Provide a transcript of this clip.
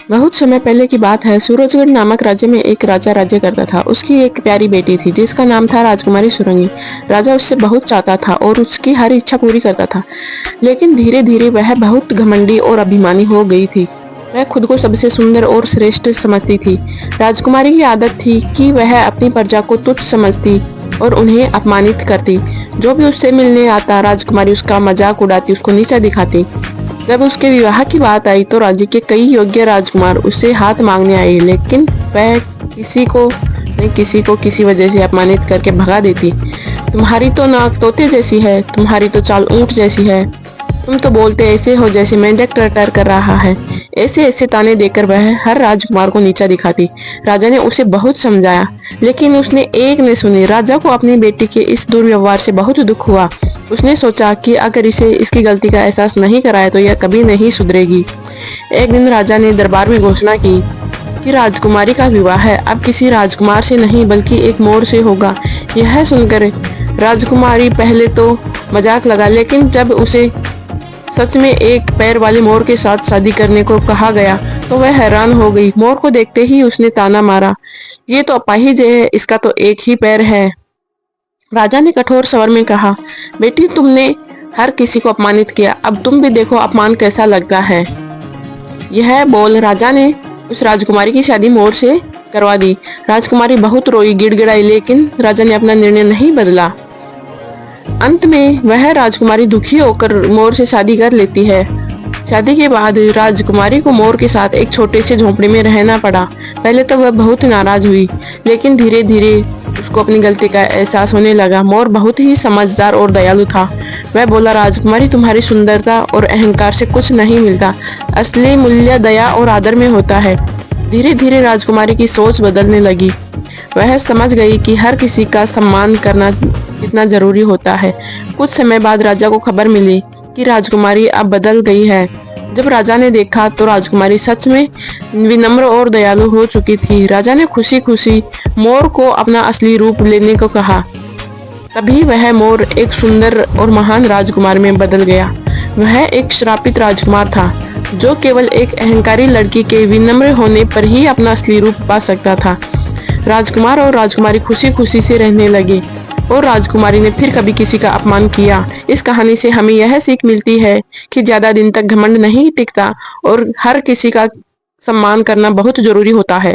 बहुत समय पहले की बात है। सूरजगढ़ नामक राज्य में एक राजा राज्य करता था। उसकी एक प्यारी बेटी थी जिसका नाम था राजकुमारी सुरंगी। राजा उससे बहुत चाहता था और उसकी हर इच्छा पूरी करता था। लेकिन धीरे धीरे वह बहुत घमंडी और अभिमानी हो गई थी। वह खुद को सबसे सुंदर और श्रेष्ठ समझती थी। राजकुमारी की आदत थी कि वह अपनी प्रजा को तुच्छ समझती और उन्हें अपमानित करती। जो भी उससे मिलने आता राजकुमारी उसका मजाक उड़ाती, उसको नीचा दिखाती। जब उसके विवाह की बात आई तो राज्य के कई योग्य राजकुमार उससे हाथ मांगने आए, लेकिन वह किसी को किसी वजह से अपमानित करके भगा देती। तुम्हारी तो नाक तोते जैसी है, तुम्हारी तो चाल ऊंट जैसी है, तुम तो बोलते ऐसे हो जैसे मेंढक टर कर रहा है। ऐसे ऐसे ताने देकर वह हर राजकुमार को नीचा दिखाती। राजा ने उसे बहुत समझाया, लेकिन उसने एक ने सुनी। राजा को अपनी बेटी के इस दुर्व्यवहार से बहुत दुख हुआ। उसने सोचा कि अगर इसे इसकी गलती का एहसास नहीं कराया तो यह कभी नहीं सुधरेगी। एक दिन राजा ने दरबार में घोषणा की कि राजकुमारी का विवाह है अब किसी राजकुमार से नहीं बल्कि एक मोर से होगा। यह सुनकर राजकुमारी पहले तो मजाक लगा, लेकिन जब उसे सच में एक पैर वाले मोर के साथ शादी करने को कहा गया तो वह हैरान हो गई। मोर को देखते ही उसने ताना मारा, ये तो अपाहिज है, इसका तो एक ही पैर है। राजा ने कठोर स्वर में कहा, बेटी तुमने हर किसी को अपमानित किया, अब तुम भी देखो अपमान कैसा लगता है। यह बोल राजा ने उस राजकुमारी की शादी मोर से करवा दी। राजकुमारी बहुत रोई, गिड़गिड़ाई, लेकिन राजा ने अपना निर्णय नहीं बदला। अंत में वह राजकुमारी दुखी होकर मोर से शादी कर लेती है। शादी के बाद राजकुमारी को मोर के साथ एक छोटे से झोंपड़े में रहना पड़ा। पहले तो वह बहुत नाराज हुई, लेकिन धीरे धीरे उसको अपनी गलती का एहसास होने लगा। मोर बहुत ही समझदार और दयालु था। वह बोला, राजकुमारी तुम्हारी सुंदरता और अहंकार से कुछ नहीं मिलता, असली मूल्य दया और आदर में होता है। धीरे धीरे राजकुमारी की सोच बदलने लगी। वह समझ गई कि हर किसी का सम्मान करना कितना जरूरी होता है। कुछ समय बाद राजा को खबर मिली कि राजकुमारी अब बदल गई है। जब राजा ने देखा तो राजकुमारी सच में विनम्र और दयालु हो चुकी थी। राजा ने खुशी खुशी मोर को अपना असली रूप लेने को कहा। तभी वह मोर एक सुंदर और महान राजकुमार में बदल गया। वह एक श्रापित राजकुमार था जो केवल एक अहंकारी लड़की के विनम्र होने पर ही अपना असली रूप पा सकता था। राजकुमार और राजकुमारी खुशी खुशी से रहने लगे और राजकुमारी ने फिर कभी किसी का अपमान किया। इस कहानी से हमें यह सीख मिलती है कि ज्यादा दिन तक घमंड नहीं टिकता और हर किसी का सम्मान करना बहुत जरूरी होता है।